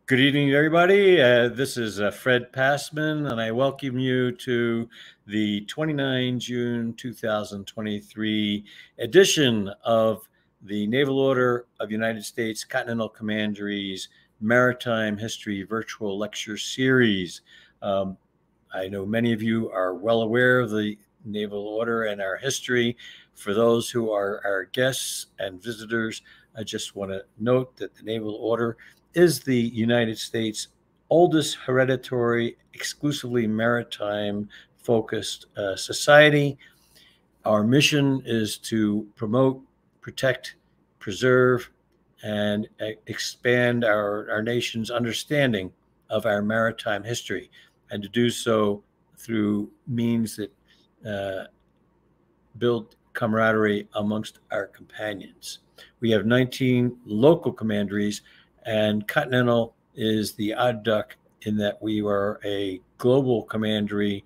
Good evening, everybody. This is Fred Passman, and I welcome you to the 29 June 2023 edition of the Naval Order of United States Continental Commanderies Maritime History Virtual Lecture Series. I know many of you are well aware of the Naval Order and our history. For those who are our guests and visitors, I just want to note that the Naval Order is the United States' oldest hereditary, exclusively maritime focused society. Our mission is to promote, protect, preserve, and expand our nation's understanding of our maritime history, and to do so through means that build camaraderie amongst our companions. We have 19 local commanderies, and Continental is the odd duck in that we are a global commandery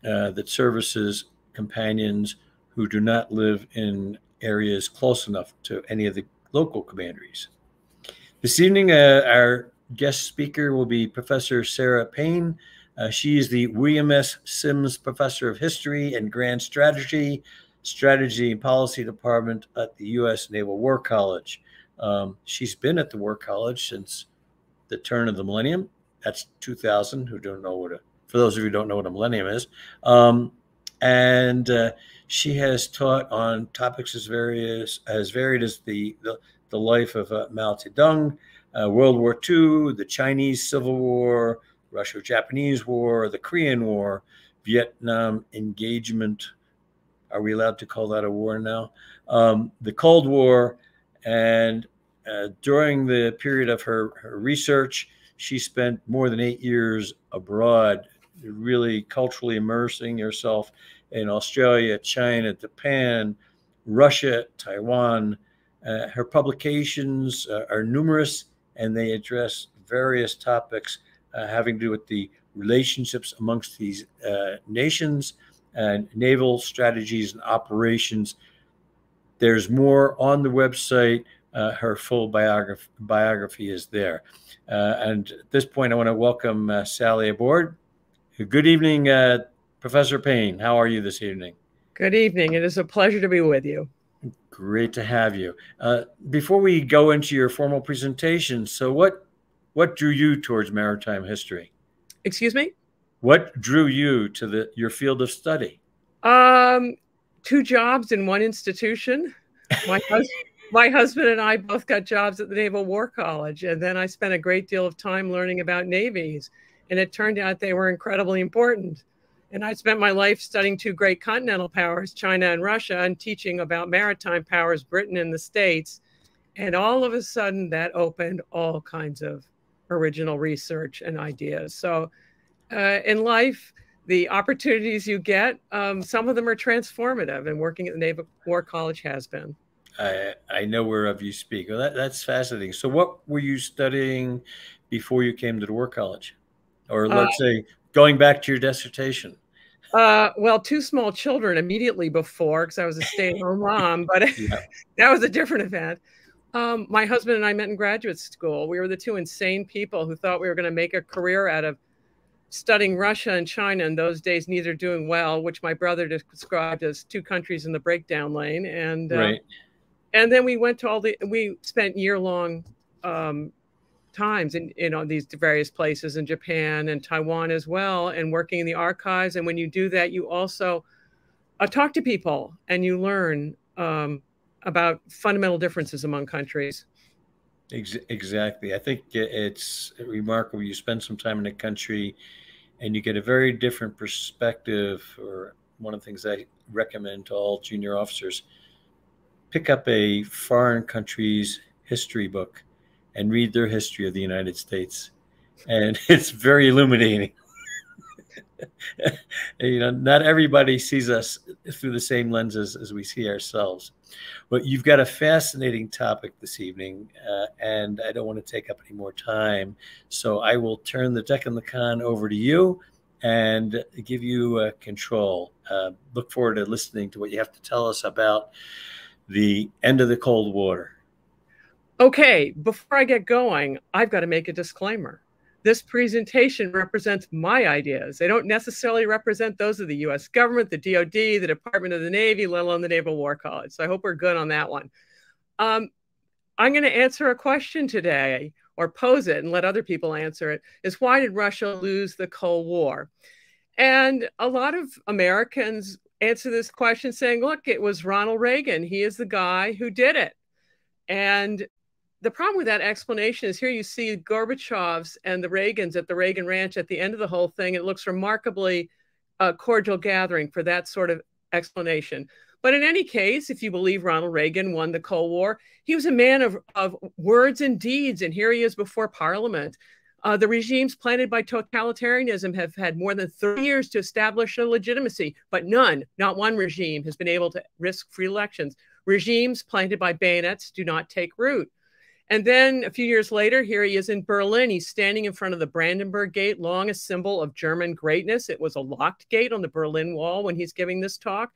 that services companions who do not live in areas close enough to any of the local commanderies. This evening, our guest speaker will be Professor Sarah Paine. She is the William S. Sims Professor of History and Grand Strategy and Policy Department at the U.S. Naval War College. She's been at the War College since the turn of the millennium. That's 2000. For those of you who don't know what a millennium is, and she has taught on topics as varied as the life of Mao Zedong, World War II, the Chinese Civil War, Russo-Japanese War, the Korean War, Vietnam engagement. Are we allowed to call that a war now? The Cold War. And during the period of her research, she spent more than 8 years abroad, really culturally immersing herself in Australia, China, Japan, Russia, Taiwan. Her publications are numerous, and they address various topics having to do with the relationships amongst these nations and naval strategies and operations. There's more on the website. Her full biography is there. And at this point, I want to welcome Sally aboard. Good evening, Professor Paine. How are you this evening? Good evening. It is a pleasure to be with you. Great to have you. Before we go into your formal presentation, so what drew you towards maritime history? Excuse me? What drew you to your field of study? 2 jobs in one institution. My husband and I both got jobs at the Naval War College, and then I spent a great deal of time learning about navies, and it turned out they were incredibly important. And I spent my life studying 2 great continental powers, China and Russia, and teaching about maritime powers, Britain and the States. And all of a sudden, that opened all kinds of original research and ideas. So in life, the opportunities you get, some of them are transformative, and working at the Naval War College has been. I know whereof you speak. Well, that's fascinating. So what were you studying before you came to the War College? Or let's say, going back to your dissertation. Well, 2 small children immediately before, because I was a stay-at-home mom, but yeah. That was a different event. My husband and I met in graduate school. We were the 2 insane people who thought we were going to make a career out of studying Russia and China in those days, neither doing well, which my brother described as 2 countries in the breakdown lane. And right. And then we went to we spent year-long times in these various places in Japan and Taiwan as well, and working in the archives. And when you do that, you also talk to people and you learn about fundamental differences among countries. Exactly. I think it's remarkable. You spend some time in a country and you get a very different perspective. Or one of the things I recommend to all junior officers, pick up a foreign country's history book and read their history of the United States. And it's very illuminating. Not everybody sees us through the same lenses as we see ourselves. But you've got a fascinating topic this evening, and I don't want to take up any more time. So I will turn the deck and the con over to you and give you control. Look forward to listening to what you have to tell us about the end of the Cold War. Okay, before I get going, I've got to make a disclaimer. This presentation represents my ideas. They don't necessarily represent those of the US government, the DoD, the Department of the Navy, let alone the Naval War College. So I hope we're good on that one. I'm going to answer a question today, or pose it and let other people answer it, is why did Russia lose the Cold War? And a lot of Americans answer this question saying, look, it was Ronald Reagan. He is the guy who did it. And the problem with that explanation is here you see Gorbachev's and the Reagans at the Reagan Ranch at the end of the whole thing. It looks remarkably cordial gathering for that sort of explanation. But in any case, if you believe Ronald Reagan won the Cold War, he was a man of words and deeds. And here he is before Parliament. The regimes planted by totalitarianism have had more than 30 years to establish a legitimacy, but not one regime has been able to risk free elections. Regimes planted by bayonets do not take root. And then a few years later, here he is in Berlin. He's standing in front of the Brandenburg Gate, long a symbol of German greatness. It was a locked gate on the Berlin Wall when he's giving this talk.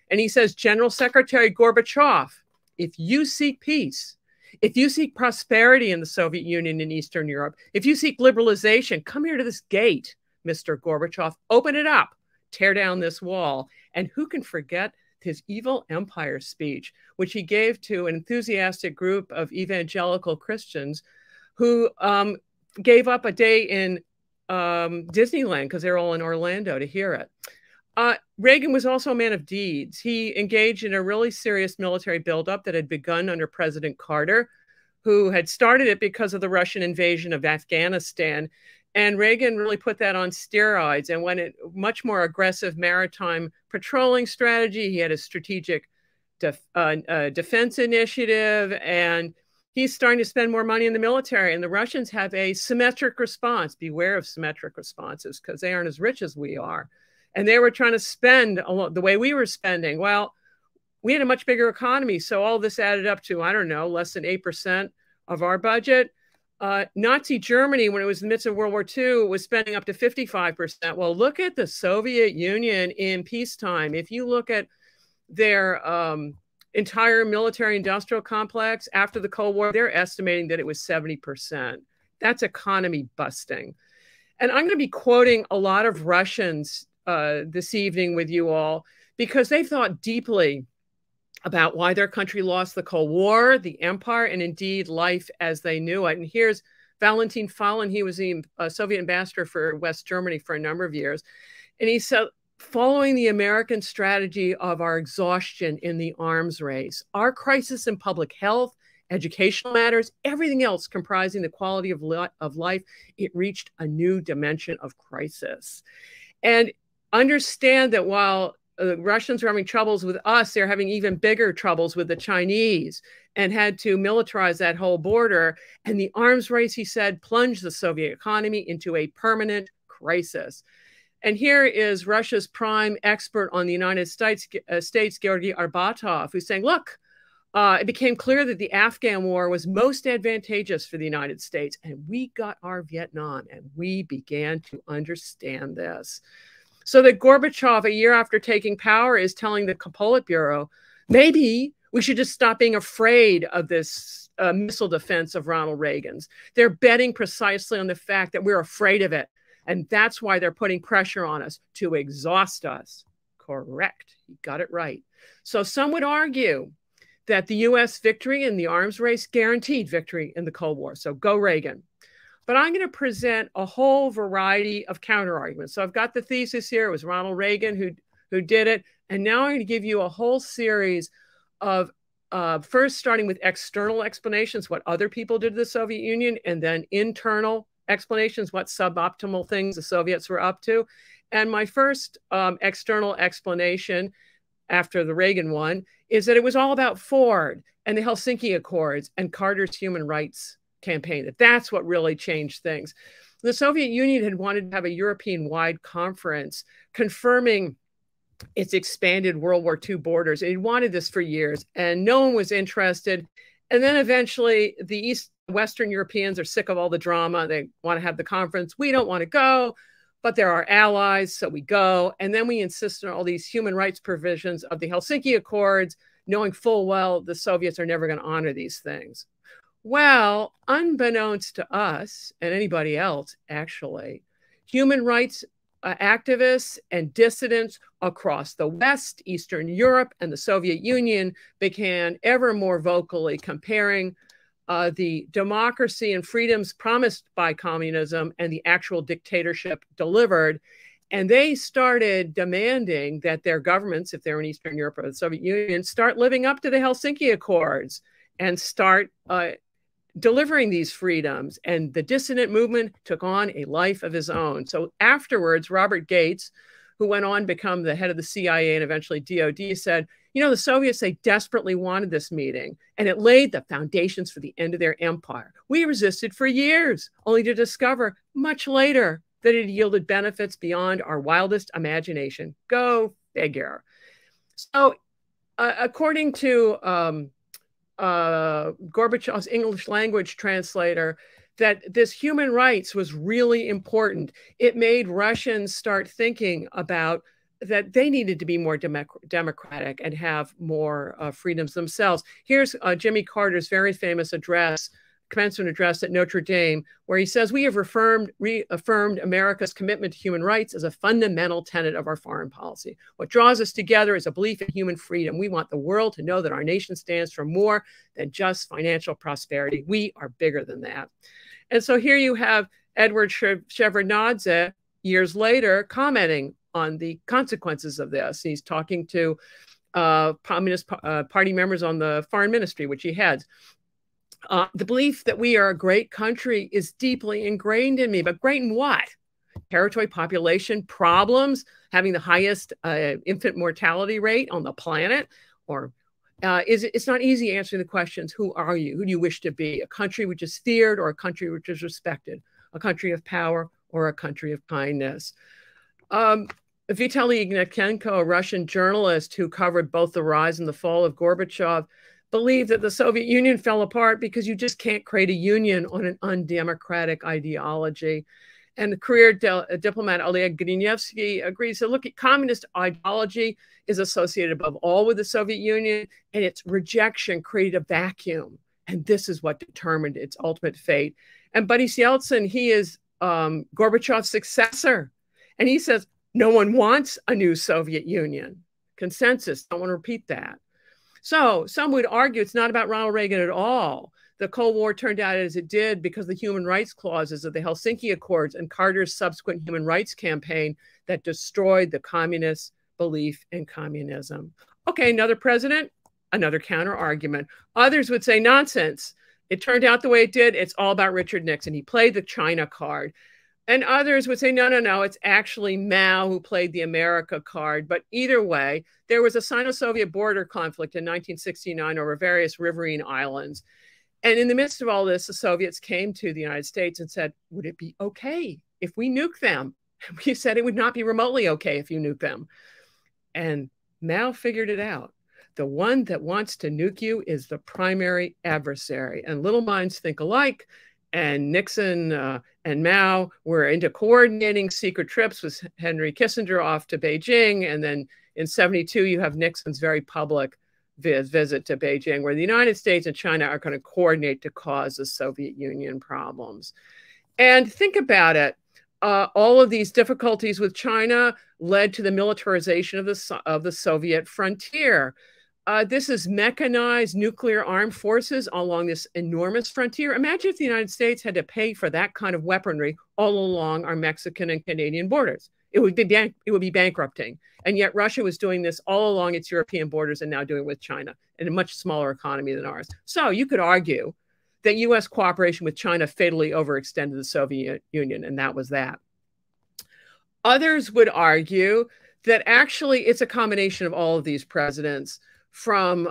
And he says, General Secretary Gorbachev, if you seek peace, if you seek prosperity in the Soviet Union and Eastern Europe, if you seek liberalization, come here to this gate, Mr. Gorbachev, open it up, tear down this wall. And who can forget his evil empire speech, which he gave to an enthusiastic group of evangelical Christians who gave up a day in Disneyland because they're all in Orlando to hear it. Reagan was also a man of deeds. He engaged in a really serious military buildup that had begun under President Carter, who had started it because of the Russian invasion of Afghanistan. And Reagan really put that on steroids and went at much more aggressive maritime patrolling strategy. He had a strategic defense initiative, and he's starting to spend more money in the military. And the Russians have a symmetric response. Beware of symmetric responses because they aren't as rich as we are. And they were trying to spend the way we were spending. Well, we had a much bigger economy. So all this added up to, I don't know, less than 8% of our budget. Nazi Germany, when it was in the midst of World War II, was spending up to 55%. Well, look at the Soviet Union in peacetime. If you look at their entire military industrial complex after the Cold War, they're estimating that it was 70%. That's economy busting. And I'm going to be quoting a lot of Russians this evening with you all because they've thought deeply about why their country lost the Cold War, the empire, and indeed life as they knew it. And here's Valentin Fallon. He was the Soviet ambassador for West Germany for a number of years. And he said, following the American strategy of our exhaustion in the arms race, our crisis in public health, educational matters, everything else comprising the quality of life, it reached a new dimension of crisis. And understand that while the Russians were having troubles with us, they're having even bigger troubles with the Chinese and had to militarize that whole border. And the arms race, he said, plunged the Soviet economy into a permanent crisis. And here is Russia's prime expert on the United States, Georgy Arbatov, who's saying, look, it became clear that the Afghan war was most advantageous for the United States. And we got our Vietnam, and we began to understand this. So that Gorbachev, a year after taking power, is telling the Politburo, maybe we should just stop being afraid of this missile defense of Ronald Reagan's. They're betting precisely on the fact that we're afraid of it. And that's why they're putting pressure on us to exhaust us. Correct. You got it right. So some would argue that the U.S. victory in the arms race guaranteed victory in the Cold War. So go Reagan. But I'm going to present a whole variety of counter arguments. So I've got the thesis here. It was Ronald Reagan who did it. And now I'm going to give you a whole series of first starting with external explanations, what other people did to the Soviet Union, and then internal explanations, what suboptimal things the Soviets were up to. And my first external explanation after the Reagan one is that it was all about Ford and the Helsinki Accords and Carter's human rights campaign. That's what really changed things. The Soviet Union had wanted to have a European-wide conference confirming its expanded World War II borders. It wanted this for years, and no one was interested. And then eventually, the Western Europeans are sick of all the drama. They want to have the conference. We don't want to go, but they're our allies, so we go. And then we insist on all these human rights provisions of the Helsinki Accords, knowing full well the Soviets are never going to honor these things. Well, unbeknownst to us and anybody else, actually, human rights activists and dissidents across the West, Eastern Europe, and the Soviet Union began ever more vocally comparing the democracy and freedoms promised by communism and the actual dictatorship delivered. And they started demanding that their governments, if they're in Eastern Europe or the Soviet Union, start living up to the Helsinki Accords and start delivering these freedoms. And the dissident movement took on a life of his own. So afterwards, Robert Gates, who went on to become the head of the CIA and eventually DOD, said, you know, the Soviets, they desperately wanted this meeting, and it laid the foundations for the end of their empire. We resisted for years, only to discover much later that it yielded benefits beyond our wildest imagination. Go figure. So according to Gorbachev's English language translator, that this human rights was really important. It made Russians start thinking about that they needed to be more democratic and have more freedoms themselves. Here's Jimmy Carter's very famous address, commencement address at Notre Dame, where he says, we have reaffirmed America's commitment to human rights as a fundamental tenet of our foreign policy. What draws us together is a belief in human freedom. We want the world to know that our nation stands for more than just financial prosperity. We are bigger than that. And so here you have Edward Shevardnadze years later commenting on the consequences of this. He's talking to Communist Party members on the foreign ministry, which he heads. The belief that we are a great country is deeply ingrained in me, but great in what? Territory, population, problems, having the highest infant mortality rate on the planet? Or it's not easy answering the questions, who are you? Who do you wish to be? A country which is feared or a country which is respected? A country of power or a country of kindness? Vitaly Ignatyenko, a Russian journalist who covered both the rise and the fall of Gorbachev, believed that the Soviet Union fell apart because you just can't create a union on an undemocratic ideology. And the career diplomat Oleg Grinievsky agrees that, look, communist ideology is associated above all with the Soviet Union, and its rejection created a vacuum. And this is what determined its ultimate fate. And Boris Yeltsin, he is Gorbachev's successor. And he says, no one wants a new Soviet Union. Consensus, don't want to repeat that. So some would argue it's not about Ronald Reagan at all. The Cold War turned out as it did because the human rights clauses of the Helsinki Accords and Carter's subsequent human rights campaign that destroyed the communist belief in communism. Okay, another president, another counter argument. Others would say nonsense. It turned out the way it did. It's all about Richard Nixon. He played the China card. And others would say, no, it's actually Mao who played the America card. But either way, there was a Sino-Soviet border conflict in 1969 over various riverine islands. And in the midst of all this, the Soviets came to the United States and said, would it be okay if we nuke them? We said it would not be remotely okay if you nuke them. And Mao figured it out. The one that wants to nuke you is the primary adversary. And little minds think alike. And Nixon and Mao were into coordinating secret trips with Henry Kissinger off to Beijing. And then in 1972, you have Nixon's very public visit to Beijing, where the United States and China are going to coordinate to cause the Soviet Union problems. And think about it. All of these difficulties with China led to the militarization of the Soviet frontier. This is mechanized nuclear armed forces along this enormous frontier. Imagine if the United States had to pay for that kind of weaponry all along our Mexican and Canadian borders. It would be bankrupting. And yet Russia was doing this all along its European borders and now doing it with China in a much smaller economy than ours. So you could argue that U.S. cooperation with China fatally overextended the Soviet Union, and that was that. Others would argue that actually it's a combination of all of these presidents, from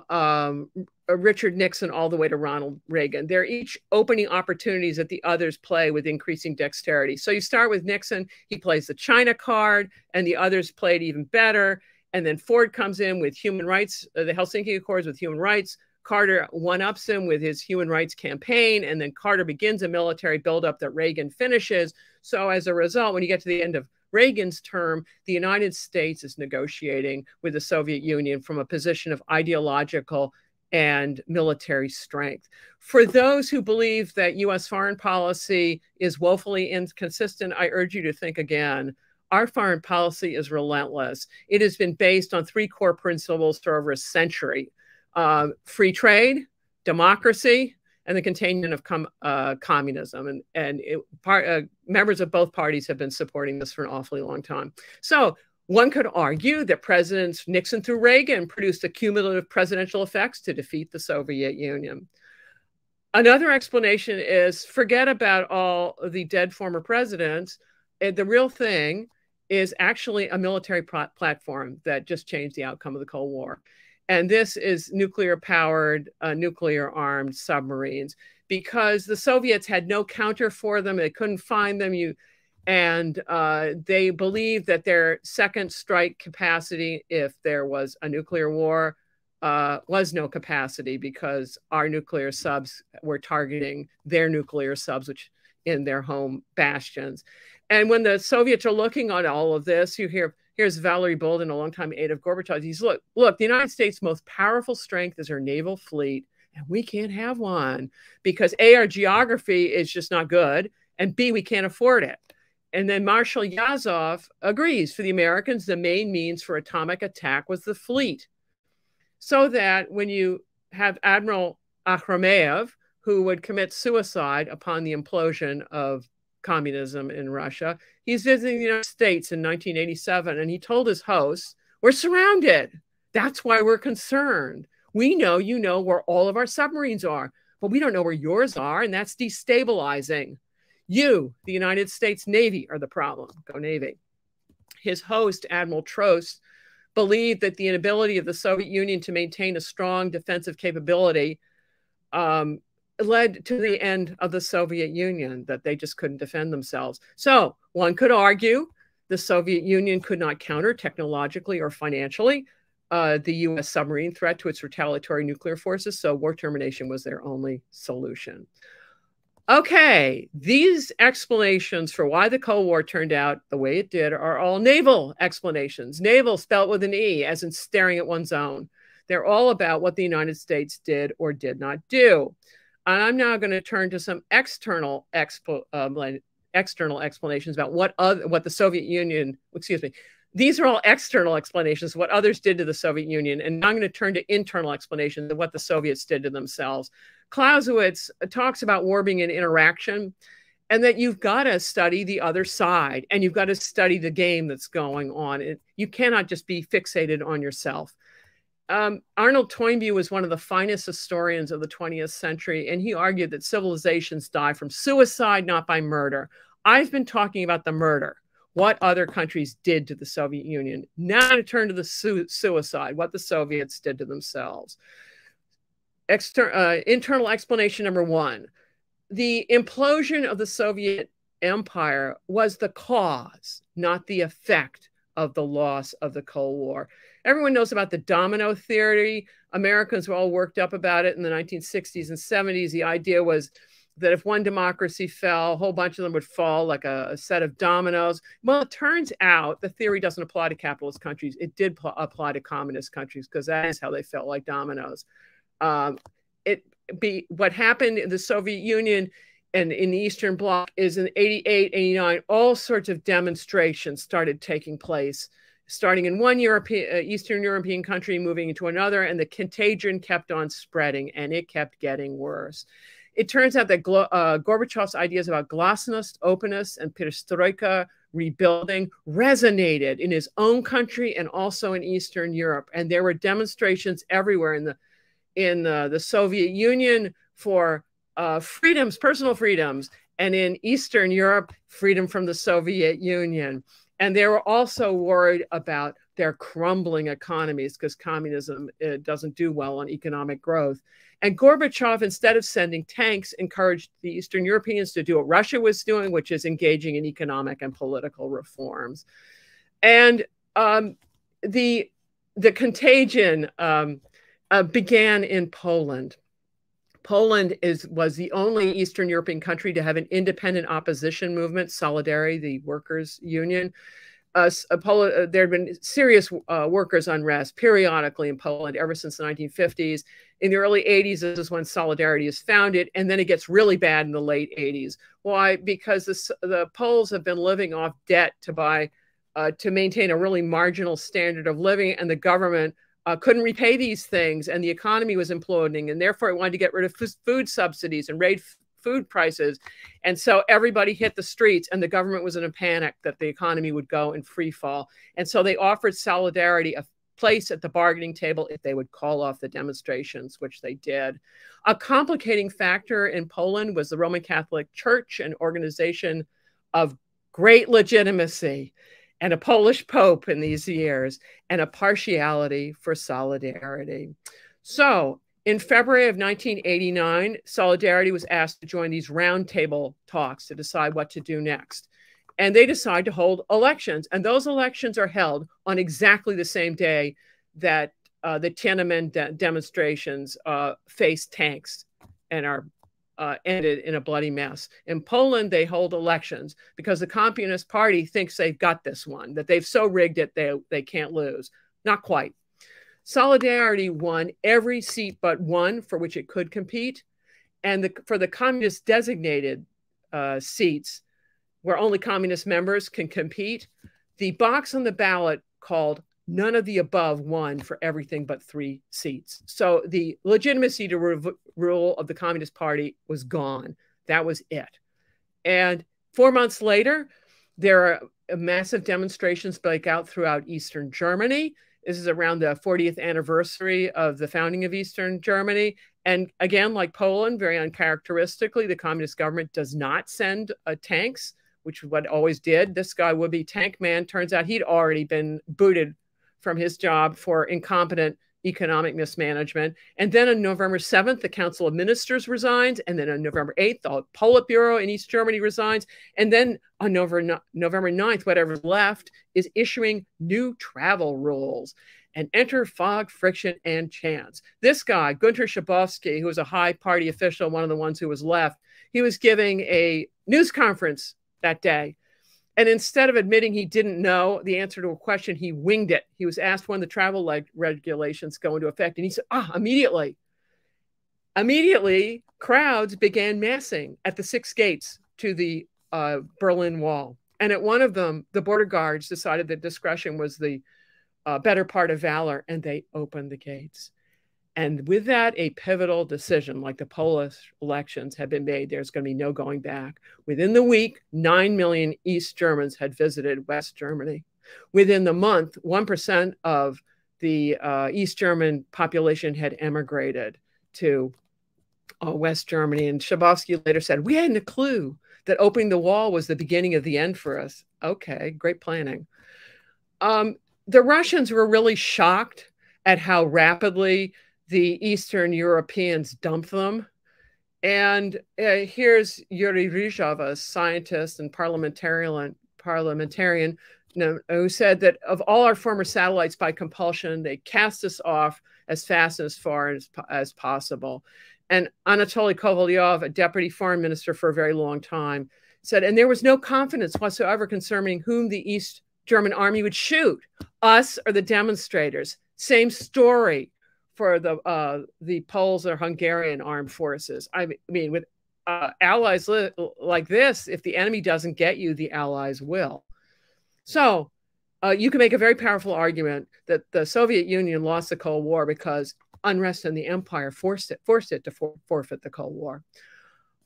Richard Nixon all the way to Ronald Reagan. They're each opening opportunities that the others play with increasing dexterity. So you start with Nixon, he plays the China card, and the others played even better. And then Ford comes in with human rights, the Helsinki Accords with human rights. Carter one-ups him with his human rights campaign, and then Carter begins a military buildup that Reagan finishes. So as a result, when you get to the end of Reagan's term, the United States is negotiating with the Soviet Union from a position of ideological and military strength. For those who believe that U.S. foreign policy is woefully inconsistent, I urge you to think again. Our foreign policy is relentless. It has been based on three core principles for over a century: free trade, democracy, and the containment of communism. And members of both parties have been supporting this for an awfully long time. So one could argue that Presidents Nixon through Reagan produced the cumulative presidential effects to defeat the Soviet Union. Another explanation is forget about all the dead former presidents. The real thing is actually a military platform that just changed the outcome of the Cold War. And this is nuclear-powered, nuclear-armed submarines, because the Soviets had no counter for them. They couldn't find them. They believed that their second strike capacity, if there was a nuclear war, was no capacity, because our nuclear subs were targeting their nuclear subs, which in their home bastions. And when the Soviets are looking at all of this, here's Valery Bolden, a longtime aide of Gorbachev. He's look, the United States' most powerful strength is our naval fleet, and we can't have one because A, our geography is just not good, and B, we can't afford it. And then Marshal Yazov agrees. For the Americans, the main means for atomic attack was the fleet. So that when you have Admiral Akhrameyev, who would commit suicide upon the implosion of communism in Russia, he's visiting the United States in 1987, and he told his hosts, "We're surrounded. That's why we're concerned. We know you know where all of our submarines are, but we don't know where yours are, and that's destabilizing. You, the United States Navy, are the problem. Go Navy." His host, Admiral Trost, believed that the inability of the Soviet Union to maintain a strong defensive capability led to the end of the Soviet Union, that they just couldn't defend themselves. So one could argue the Soviet Union could not counter technologically or financially the U.S. submarine threat to its retaliatory nuclear forces, so war termination was their only solution. Okay, these explanations for why the Cold War turned out the way it did are all naval explanations. Naval spelled with an E, as in staring at one's own. They're all about what the United States did or did not do. And I'm now going to turn to some external explanations about what the Soviet Union, excuse me, these are all external explanations of what others did to the Soviet Union. And I'm going to turn to internal explanations of what the Soviets did to themselves. Clausewitz talks about war being an interaction, and that you've got to study the other side, and you've got to study the game that's going on. You cannot just be fixated on yourself. Arnold Toynbee was one of the finest historians of the 20th century, and he argued that civilizations die from suicide, not by murder. I've been talking about the murder, what other countries did to the Soviet Union. Now to turn to the suicide, what the Soviets did to themselves. Internal explanation number one: the implosion of the Soviet Empire was the cause, not the effect, of the loss of the Cold War. Everyone knows about the domino theory. Americans were all worked up about it in the 1960s and 70s. The idea was that if one democracy fell, a whole bunch of them would fall like a set of dominoes. Well, it turns out the theory doesn't apply to capitalist countries. It did apply to communist countries, because that is how they felt like dominoes. What happened in the Soviet Union and in the Eastern Bloc is in 88, 89, all sorts of demonstrations started taking place, starting in one Eastern European country, moving into another, and the contagion kept on spreading, and it kept getting worse. It turns out that Gorbachev's ideas about glasnost, openness, and perestroika, rebuilding, resonated in his own country and also in Eastern Europe. And there were demonstrations everywhere in the Soviet Union for freedoms, personal freedoms, and in Eastern Europe, freedom from the Soviet Union. And they were also worried about their crumbling economies, because communism doesn't do well on economic growth. And Gorbachev, instead of sending tanks, encouraged the Eastern Europeans to do what Russia was doing, which is engaging in economic and political reforms. And the contagion began in Poland. Poland was the only Eastern European country to have an independent opposition movement, Solidarity, the workers' union. there had been serious workers' unrest periodically in Poland ever since the 1950s. In the early 80s, this is when Solidarity is founded, and then it gets really bad in the late 80s. Why? Because the Poles have been living off debt to maintain a really marginal standard of living, and the government couldn't repay these things, and the economy was imploding, and therefore it wanted to get rid of food subsidies and raise food prices. And so everybody hit the streets, and the government was in a panic that the economy would go in free fall. And so they offered Solidarity a place at the bargaining table if they would call off the demonstrations, which they did. A complicating factor in Poland was the Roman Catholic Church, an organization of great legitimacy, and a Polish pope in these years, and a partiality for Solidarity. So in February of 1989, Solidarity was asked to join these roundtable talks to decide what to do next. And they decide to hold elections. And those elections are held on exactly the same day that the Tiananmen demonstrations faced tanks and are ended in a bloody mess. In Poland, they hold elections because the Communist Party thinks they've got this one, that they've so rigged it they can't lose. Not quite. Solidarity won every seat but one for which it could compete. And for the communist designated seats where only communist members can compete, the box on the ballot called none of the above won for everything but 3 seats. So the legitimacy to rule of the Communist Party was gone. That was it. And 4 months later, there are massive demonstrations break out throughout Eastern Germany. This is around the 40th anniversary of the founding of Eastern Germany. And again, like Poland, very uncharacteristically, the communist government does not send tanks, which is what it always did. This guy, would-be tank man, turns out he'd already been booted from his job for incompetent economic mismanagement. And then on November 7th, the Council of Ministers resigns. And then on November 8th, the Politburo in East Germany resigns. And then on November 9th, whatever's left is issuing new travel rules. And enter fog, friction, and chance. This guy, Gunter Schabowski, who was a high party official, one of the ones who was left, he was giving a news conference that day. And instead of admitting he didn't know the answer to a question, he winged it. He was asked when the travel regulations go into effect. And he said, immediately. Immediately, crowds began massing at the 6 gates to the Berlin Wall. And at one of them, the border guards decided that discretion was the better part of valor, and they opened the gates. And with that, a pivotal decision, like the Polish elections, had been made. There's going to be no going back. Within the week, 9 million East Germans had visited West Germany. Within the month, 1% of the East German population had emigrated to West Germany. And Schabowski later said, we hadn't a clue that opening the wall was the beginning of the end for us. Okay, great planning. The Russians were really shocked at how rapidly the Eastern Europeans dumped them. And here's Yuri Rizhov, a scientist and parliamentarian, who said that of all our former satellites by compulsion, they cast us off as fast and as far as possible. And Anatoly Kovalyov, a deputy foreign minister for a very long time, said, and there was no confidence whatsoever concerning whom the East German army would shoot, us or the demonstrators. Same story for the Poles or Hungarian armed forces. I mean, with allies like this, if the enemy doesn't get you, the allies will. So you can make a very powerful argument that the Soviet Union lost the Cold War because unrest in the empire forced it to forfeit the Cold War.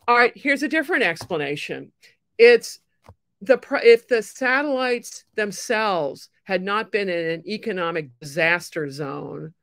All right, here's a different explanation. It's if the satellites themselves had not been in an economic disaster zone,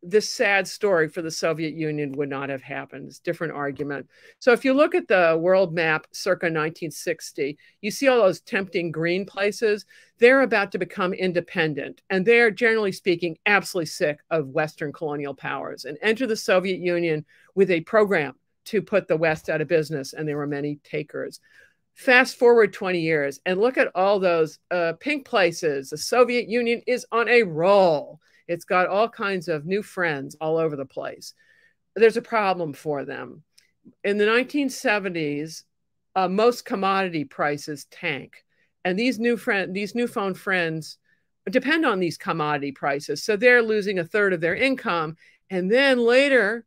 this sad story for the Soviet Union would not have happened. It's a different argument. So if you look at the world map circa 1960, you see all those tempting green places. They're about to become independent. And they're, generally speaking, absolutely sick of Western colonial powers and enter the Soviet Union with a program to put the West out of business. And there were many takers. Fast forward 20 years and look at all those pink places. The Soviet Union is on a roll. It's got all kinds of new friends all over the place. There's a problem for them. In the 1970s, most commodity prices tank. And these newfound friends depend on these commodity prices. So they're losing a third of their income. And then later,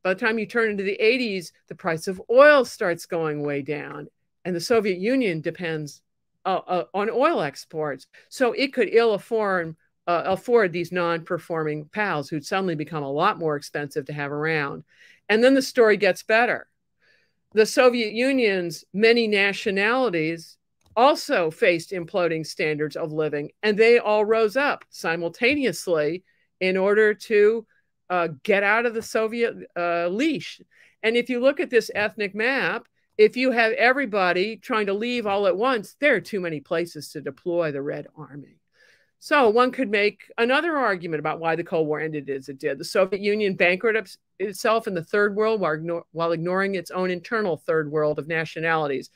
by the time you turn into the 80s, the price of oil starts going way down. And the Soviet Union depends on oil exports. So it could ill afford these non-performing pals who'd suddenly become a lot more expensive to have around. And then the story gets better. The Soviet Union's many nationalities also faced imploding standards of living, and they all rose up simultaneously in order to get out of the Soviet leash. And if you look at this ethnic map, if you have everybody trying to leave all at once, there are too many places to deploy the Red Army. So one could make another argument about why the Cold War ended as it did. The Soviet Union bankrupted itself in the Third World while ignoring its own internal Third World of nationalities,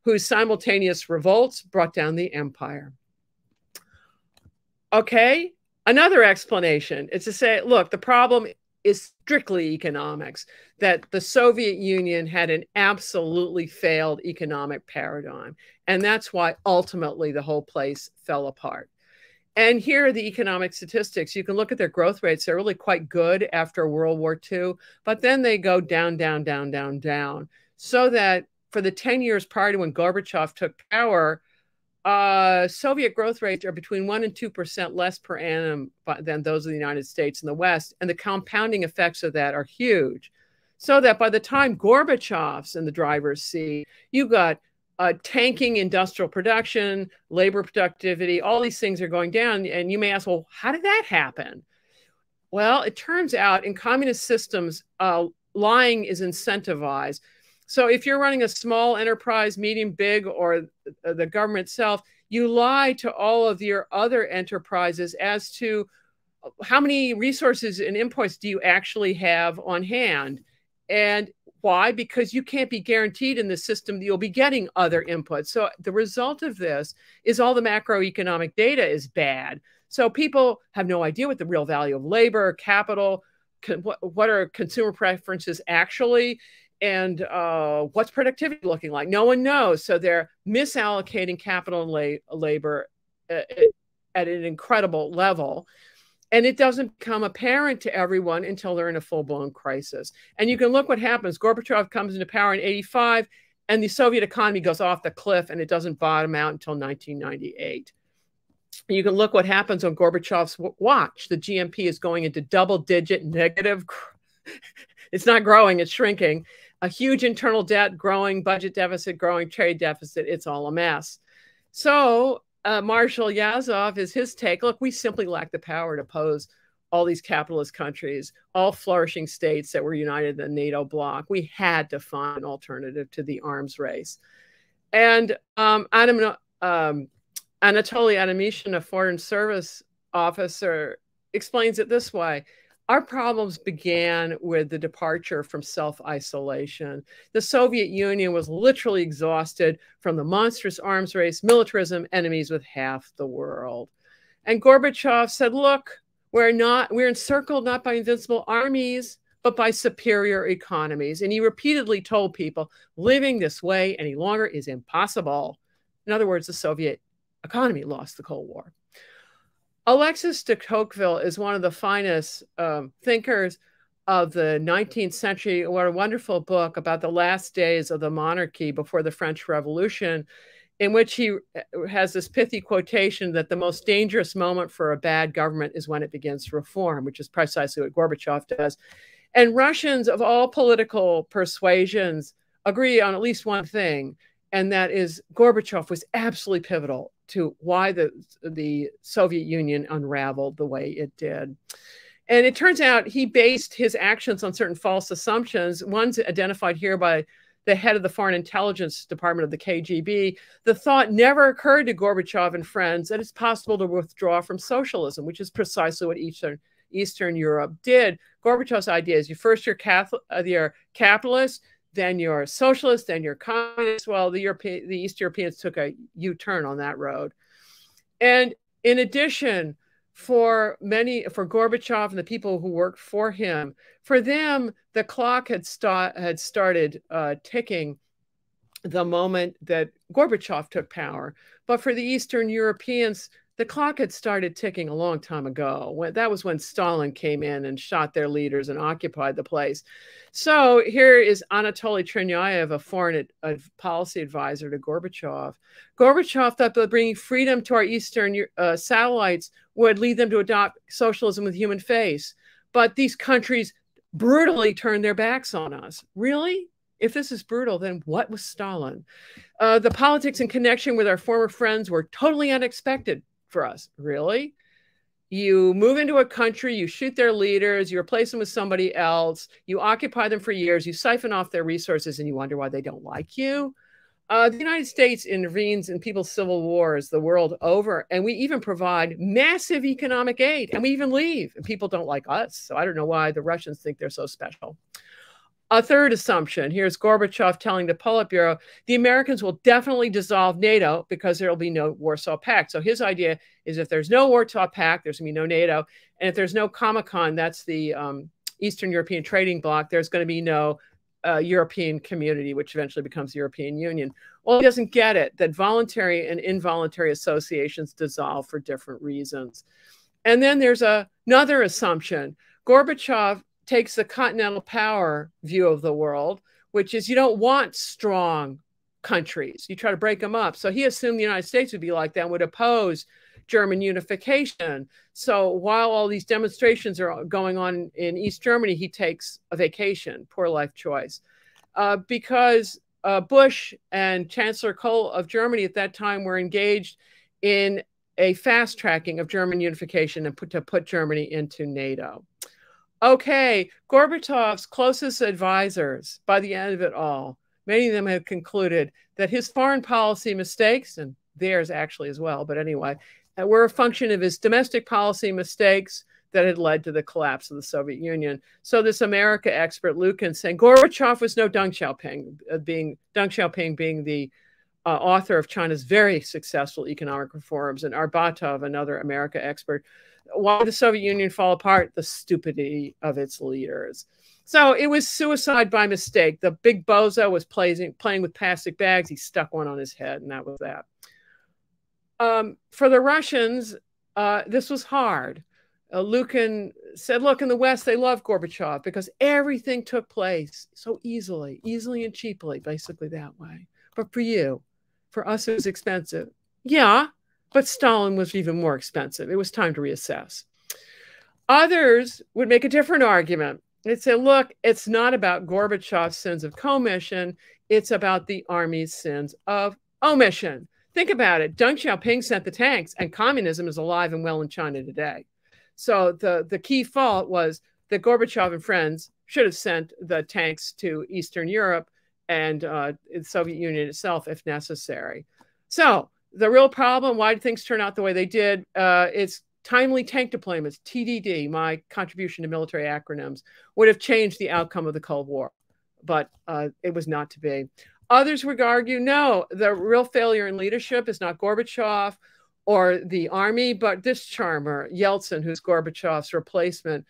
whose simultaneous revolts brought down the empire. Okay, another explanation is to say, look, the problem is strictly economics, that the Soviet Union had an absolutely failed economic paradigm. And that's why ultimately the whole place fell apart. And here are the economic statistics. You can look at their growth rates. They're really quite good after World War II, but then they go down, down, down, down, down. So that for the 10 years prior to when Gorbachev took power, Soviet growth rates are between 1% and 2% less per annum than those of the United States and the West. And the compounding effects of that are huge. So that by the time Gorbachev's in the driver's seat, you got tanking industrial production, labor productivity, all these things are going down. And you may ask, well, how did that happen? Well, it turns out in communist systems, lying is incentivized. So if you're running a small enterprise, medium, big, or the government itself, you lie to all of your other enterprises as to how many resources and inputs do you actually have on hand. And why? Because you can't be guaranteed in the system that you'll be getting other inputs. So the result of this is all the macroeconomic data is bad. So people have no idea what the real value of labor, capital, what are consumer preferences actually, and what's productivity looking like? No one knows. So they're misallocating capital and labor at an incredible level. And it doesn't become apparent to everyone until they're in a full-blown crisis. And you can look what happens. Gorbachev comes into power in 85, and the Soviet economy goes off the cliff, and it doesn't bottom out until 1998. You can look what happens on Gorbachev's watch. The GNP is going into double-digit negative. It's not growing, it's shrinking. A huge internal debt growing, budget deficit growing, trade deficit. It's all a mess. So Marshal Yazov is his take. Look, we simply lack the power to oppose all these capitalist countries, all flourishing states that were united in the NATO bloc. We had to find an alternative to the arms race. And Anatoly Adamyshin, a foreign service officer, explains it this way. Our problems began with the departure from self-isolation. The Soviet Union was literally exhausted from the monstrous arms race, militarism, enemies with half the world. And Gorbachev said, look, we're encircled not by invincible armies, but by superior economies. And he repeatedly told people, living this way any longer is impossible. In other words, the Soviet economy lost the Cold War. Alexis de Tocqueville is one of the finest thinkers of the 19th century. What a wonderful book about the last days of the monarchy before the French Revolution, in which he has this pithy quotation that the most dangerous moment for a bad government is when it begins to reform, which is precisely what Gorbachev does. And Russians of all political persuasions agree on at least one thing, and that is Gorbachev was absolutely pivotal to why the Soviet Union unraveled the way it did. And it turns out he based his actions on certain false assumptions. One's identified here by the head of the Foreign Intelligence Department of the KGB. The thought never occurred to Gorbachev and friends that it's possible to withdraw from socialism, which is precisely what Eastern Europe did. Gorbachev's idea is you're capitalist, then you're socialist, then you're communist. Well, the East Europeans took a U-turn on that road. And in addition, for Gorbachev and the people who worked for him, for them, the clock had started ticking the moment that Gorbachev took power. But for the Eastern Europeans, the clock had started ticking a long time ago. That was when Stalin came in and shot their leaders and occupied the place. So here is Anatoly Chernyayev, a foreign policy advisor to Gorbachev. Gorbachev thought that bringing freedom to our Eastern satellites would lead them to adopt socialism with human face. But these countries brutally turned their backs on us. Really? If this is brutal, then what was Stalin? The politics in connection with our former friends were totally unexpected for us. Really? You move into a country, you shoot their leaders, you replace them with somebody else, you occupy them for years, you siphon off their resources, and you wonder why they don't like you. The United States intervenes in people's civil wars the world over, and we even provide massive economic aid, and we even leave, and people don't like us. So I don't know why the Russians think they're so special. A third assumption, here's Gorbachev telling the Politburo, the Americans will definitely dissolve NATO because there will be no Warsaw Pact. So his idea is if there's no Warsaw Pact, there's going to be no NATO. And if there's no Comecon, that's the Eastern European Trading Bloc, there's going to be no European Community, which eventually becomes the European Union. Well, he doesn't get it, that voluntary and involuntary associations dissolve for different reasons. And then there's another assumption. Gorbachev takes the continental power view of the world, which is you don't want strong countries. You try to break them up. So he assumed the United States would be like that and would oppose German unification. So while all these demonstrations are going on in East Germany, he takes a vacation. Poor life choice. Because Bush and Chancellor Kohl of Germany at that time were engaged in a fast tracking of German unification and to put Germany into NATO. Okay, Gorbachev's closest advisors, by the end of it all, many of them have concluded that his foreign policy mistakes, and theirs actually as well, but anyway, were a function of his domestic policy mistakes that had led to the collapse of the Soviet Union. So this America expert, Lukin, saying Gorbachev was no Deng Xiaoping being the author of China's very successful economic reforms, and Arbatov, another America expert, why did the Soviet Union fall apart? The stupidity of its leaders. So it was suicide by mistake. The big bozo was playing with plastic bags. He stuck one on his head, and that was that. For the Russians, this was hard. Lukin said, look, in the West, they love Gorbachev because everything took place so easily and cheaply, basically that way. But for us, it was expensive. Yeah. But Stalin was even more expensive. It was time to reassess. Others would make a different argument. They'd say, look, it's not about Gorbachev's sins of commission. It's about the army's sins of omission. Think about it. Deng Xiaoping sent the tanks, and communism is alive and well in China today. So the key fault was that Gorbachev and friends should have sent the tanks to Eastern Europe and the Soviet Union itself if necessary. So the real problem, why did things turn out the way they did? It's timely tank deployments, TDD, my contribution to military acronyms, would have changed the outcome of the Cold War, but it was not to be. Others would argue, no, the real failure in leadership is not Gorbachev or the army, but this charmer, Yeltsin, who's Gorbachev's replacement.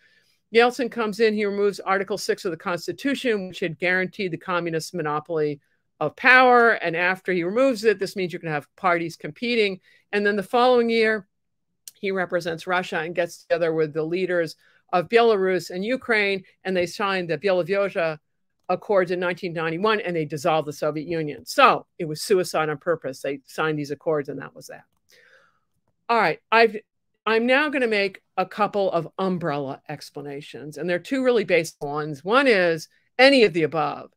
Yeltsin comes in, he removes Article 6 of the Constitution, which had guaranteed the communist monopoly of power. And after he removes it, this means you can have parties competing. And then the following year, he represents Russia and gets together with the leaders of Belarus and Ukraine, and they signed the Belovezh Accords in 1991, and they dissolved the Soviet Union. So it was suicide on purpose. They signed these accords, and that was that. All right, I'm now going to make a couple of umbrella explanations, and they're two really basic ones. One is any of the above.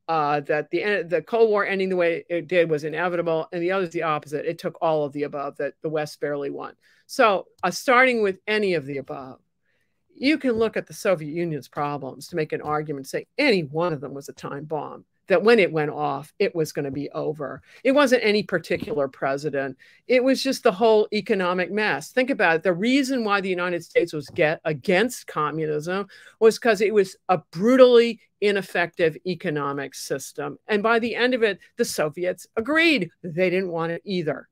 That the Cold War ending the way it did was inevitable, and the other is the opposite. It took all of the above, that the West barely won. So starting with any of the above, you can look at the Soviet Union's problems to make an argument, say any one of them was a time bomb, that when it went off, it was going to be over. It wasn't any particular president. It was just the whole economic mess. Think about it. The reason why the United States was against communism was because it was a brutally ineffective economic system. And by the end of it, the Soviets agreed. They didn't want it either.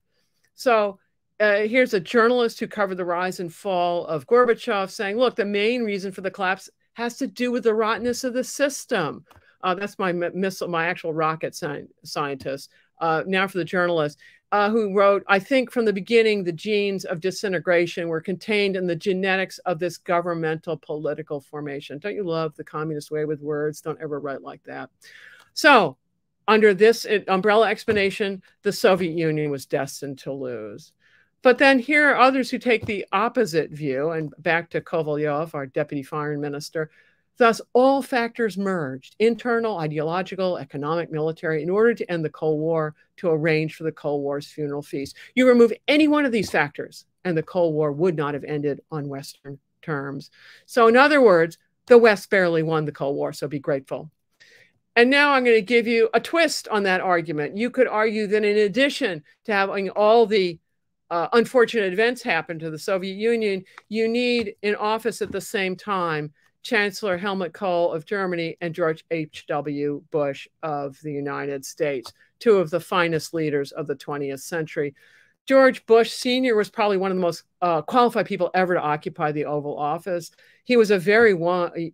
So here's a journalist who covered the rise and fall of Gorbachev saying, look, the main reason for the collapse has to do with the rottenness of the system. That's my missile, my actual rocket scientist. Now for the journalist, who wrote, I think from the beginning, the genes of disintegration were contained in the genetics of this governmental political formation. Don't you love the communist way with words? Don't ever write like that. So under this umbrella explanation, the Soviet Union was destined to lose. But then here are others who take the opposite view, and back to Kovalyov, our deputy foreign minister. Thus, all factors merged, internal, ideological, economic, military, in order to end the Cold War, to arrange for the Cold War's funeral feast. You remove any one of these factors, and the Cold War would not have ended on Western terms. So in other words, the West barely won the Cold War, so be grateful. And now I'm going to give you a twist on that argument. You could argue that in addition to having all the unfortunate events happen to the Soviet Union, you need in office at the same time Chancellor Helmut Kohl of Germany and George H.W. Bush of the United States, two of the finest leaders of the 20th century. George Bush Sr. was probably one of the most qualified people ever to occupy the Oval Office. He was a very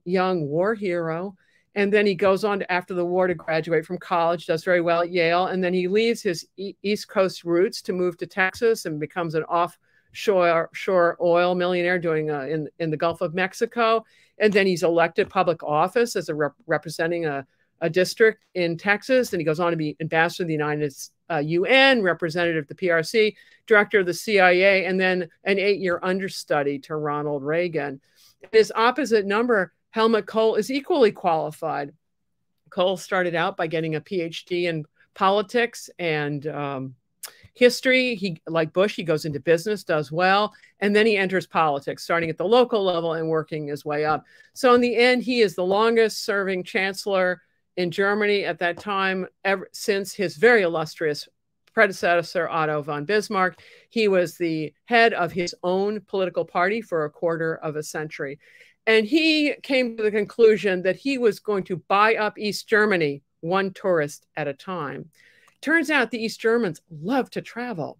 young war hero. And then he goes on to, after the war, to graduate from college, does very well at Yale. And then he leaves his East Coast roots to move to Texas and becomes an offshore oil millionaire doing in the Gulf of Mexico. And then he's elected public office as representing a district in Texas. And he goes on to be ambassador to the United UN, representative of the PRC, director of the CIA, and then an 8-year understudy to Ronald Reagan. His opposite number, Helmut Kohl, is equally qualified. Kohl started out by getting a PhD in politics and history. He, like Bush, he goes into business, does well, and then he enters politics, starting at the local level and working his way up. So in the end, he is the longest serving chancellor in Germany at that time, ever since his very illustrious predecessor, Otto von Bismarck. He was the head of his own political party for a quarter of a century. And he came to the conclusion that he was going to buy up East Germany, one tourist at a time. Turns out the East Germans love to travel.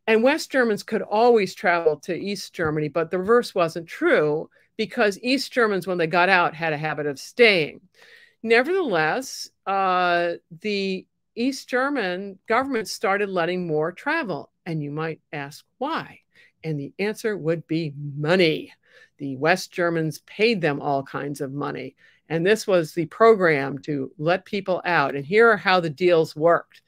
And West Germans could always travel to East Germany, but the reverse wasn't true because East Germans, when they got out, had a habit of staying. Nevertheless, the East German government started letting more travel. And you might ask why? And the answer would be money. The West Germans paid them all kinds of money. And this was the program to let people out. And here are how the deals worked.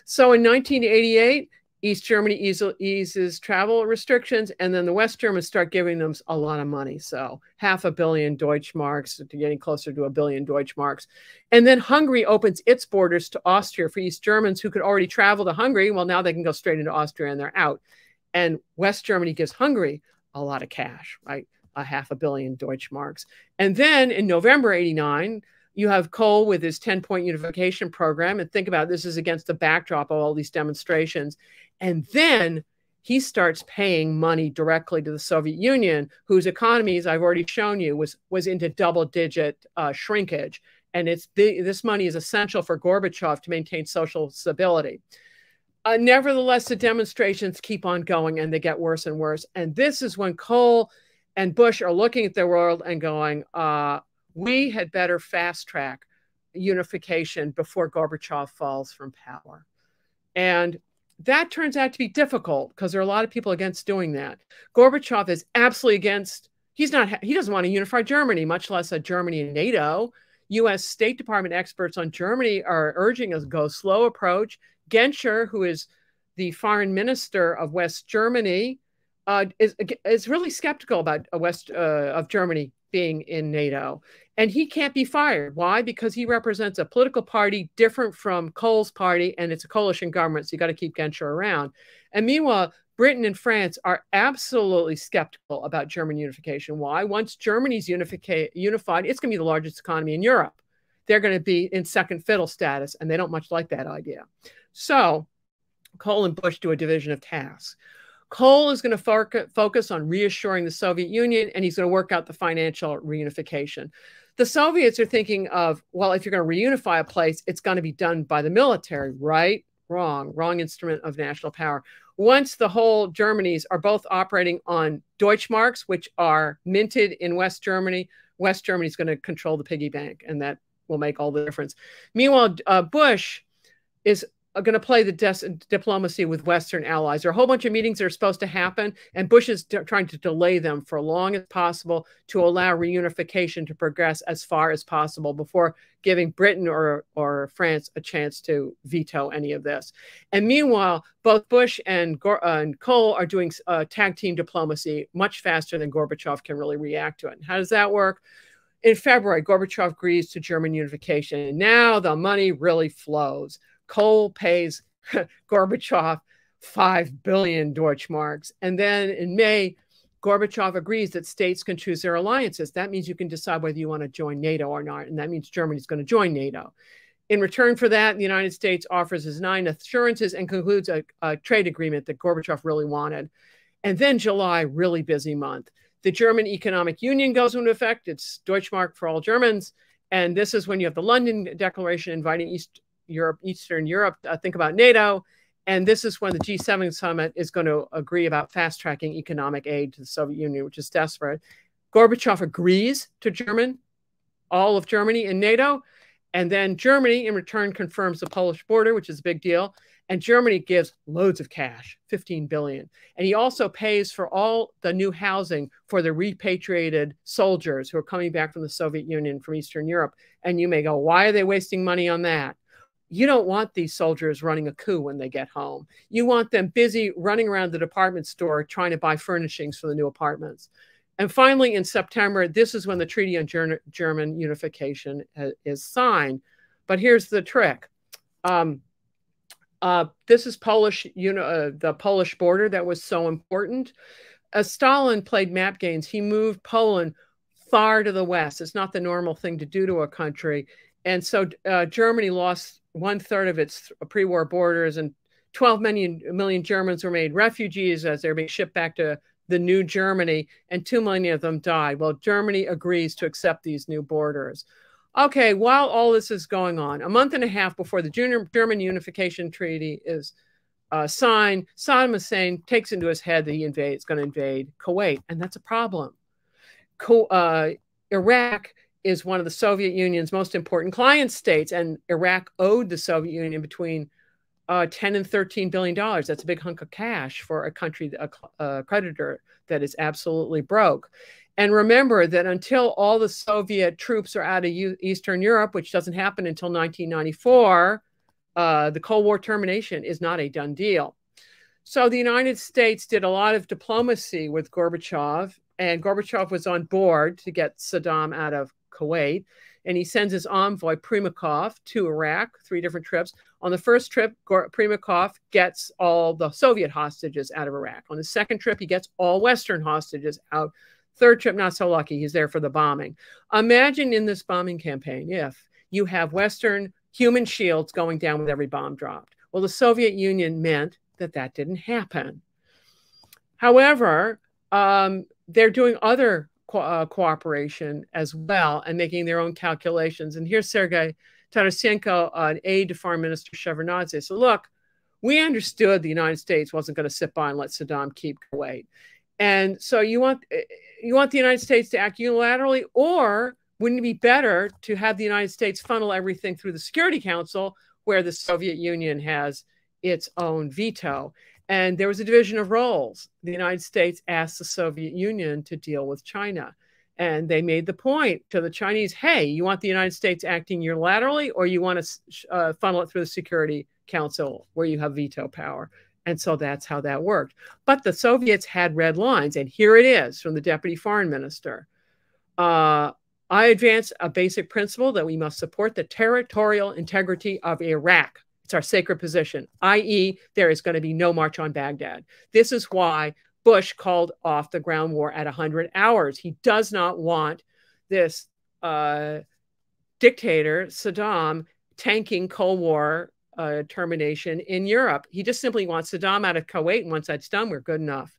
So in 1988, East Germany eases travel restrictions, and then the West Germans start giving them a lot of money. So $500 million Deutschmarks, to getting closer to $1 billion Deutschmarks. And then Hungary opens its borders to Austria for East Germans who could already travel to Hungary. Well, now they can go straight into Austria and they're out. And West Germany gives Hungary a lot of cash, right? $500 million Deutschmarks. And then in November '89, you have Kohl with his 10-point unification program. And think about it, this is against the backdrop of all these demonstrations. And then he starts paying money directly to the Soviet Union, whose economy, as I've already shown you, was into double-digit shrinkage. And this money is essential for Gorbachev to maintain social stability. Nevertheless, the demonstrations keep on going and they get worse and worse. And this is when Kohl and Bush are looking at the world and going, we had better fast track unification before Gorbachev falls from power. And that turns out to be difficult because there are a lot of people against doing that. Gorbachev is absolutely against, he doesn't want to unify Germany, much less a Germany and NATO. US State Department experts on Germany are urging a go slow approach. Genscher, who is the foreign minister of West Germany, is really skeptical about of Germany being in NATO. And he can't be fired. Why? Because he represents a political party different from Kohl's party, and it's a coalition government, so you got to keep Genscher around. And meanwhile, Britain and France are absolutely skeptical about German unification. Why? Once Germany's unified, it's going to be the largest economy in Europe. They're going to be in second fiddle status, and they don't much like that idea. So Kohl and Bush do a division of tasks. Kohl is going to focus on reassuring the Soviet Union, and he's going to work out the financial reunification. The Soviets are thinking of, well, if you're going to reunify a place, it's going to be done by the military, right? Wrong instrument of national power. Once the whole Germanies are both operating on Deutschmarks, which are minted in West Germany, West Germany is going to control the piggy bank, and that will make all the difference. Meanwhile, Bush is going to play the diplomacy with Western allies. There are a whole bunch of meetings that are supposed to happen, and Bush is trying to delay them for as long as possible to allow reunification to progress as far as possible before giving Britain or France a chance to veto any of this. And meanwhile, both Bush and Kohl are doing tag team diplomacy much faster than Gorbachev can really react to it. And how does that work? In February, Gorbachev agrees to German unification. And now the money really flows. Kohl pays Gorbachev 5 billion Deutschmarks. And then in May, Gorbachev agrees that states can choose their alliances. That means you can decide whether you want to join NATO or not. And that means Germany's going to join NATO. In return for that, the United States offers his 9 assurances and concludes a trade agreement that Gorbachev really wanted. And then July, really busy month. The German Economic Union goes into effect. It's Deutschmark for all Germans. And this is when you have the London Declaration inviting Eastern Europe to think about NATO. And this is when the G7 summit is going to agree about fast-tracking economic aid to the Soviet Union, which is desperate. Gorbachev agrees to all of Germany in NATO. And then Germany, in return, confirms the Polish border, which is a big deal. And Germany gives loads of cash, 15 billion. And he also pays for all the new housing for the repatriated soldiers who are coming back from the Soviet Union, from Eastern Europe. And you may go, why are they wasting money on that? You don't want these soldiers running a coup when they get home. You want them busy running around the department store trying to buy furnishings for the new apartments. And finally, in September, this is when the Treaty on German Unification is signed. But here's the trick. This is Polish, the Polish border that was so important. As Stalin played map games, he moved Poland far to the west. It's not the normal thing to do to a country. And so Germany lost 1/3 of its pre-war borders, and 12 million Germans were made refugees as they're being shipped back to the new Germany, and 2 million of them died. Well, Germany agrees to accept these new borders. Okay, while all this is going on, a month and a half before the German Unification Treaty is signed, Saddam Hussein takes into his head that he's going to invade Kuwait, and that's a problem. Iraq is one of the Soviet Union's most important client states, and Iraq owed the Soviet Union between $10 and $13 billion. That's a big hunk of cash for a country, a creditor that is absolutely broke. And remember that until all the Soviet troops are out of Eastern Europe, which doesn't happen until 1994, the Cold War termination is not a done deal. So the United States did a lot of diplomacy with Gorbachev, and Gorbachev was on board to get Saddam out of Kuwait. And he sends his envoy, Primakov, to Iraq, 3 different trips. On the first trip, Primakov gets all the Soviet hostages out of Iraq. On the second trip, he gets all Western hostages out. Third trip, not so lucky. He's there for the bombing. Imagine in this bombing campaign if you have Western human shields going down with every bomb dropped. Well, the Soviet Union meant that that didn't happen. However, they're doing other cooperation as well and making their own calculations. And here's Sergei Tarasenko, an aide to Foreign Minister Shevardnadze. So look, we understood the United States wasn't going to sit by and let Saddam keep Kuwait. And so you want the United States to act unilaterally, or wouldn't it be better to have the United States funnel everything through the Security Council, where the Soviet Union has its own veto? And there was a division of roles. The United States asked the Soviet Union to deal with China. And they made the point to the Chinese, hey, you want the United States acting unilaterally, or you want to funnel it through the Security Council where you have veto power? And so that's how that worked. But the Soviets had red lines. And here it is from the Deputy Foreign Minister. I advance a basic principle that we must support the territorial integrity of Iraq. It's our sacred position, i.e., there is going to be no march on Baghdad. This is why Bush called off the ground war at 100 hours. He does not want this dictator, Saddam, tanking Cold War termination in Europe. He just simply wants Saddam out of Kuwait, and once that's done, we're good enough.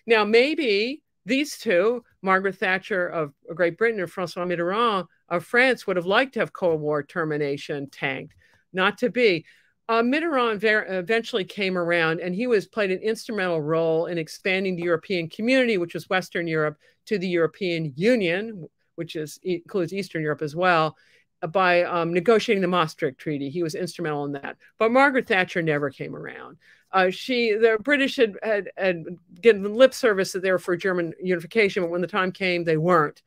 Now, maybe these two, Margaret Thatcher of Great Britain and François Mitterrand of France, would have liked to have Cold War termination tanked. Not to be. Mitterrand eventually came around, and he played an instrumental role in expanding the European community, which was Western Europe, to the European Union, which includes Eastern Europe as well. negotiating the Maastricht Treaty. He was instrumental in that. But Margaret Thatcher never came around. The British had given lip service that they were for German unification, but when the time came, they weren't.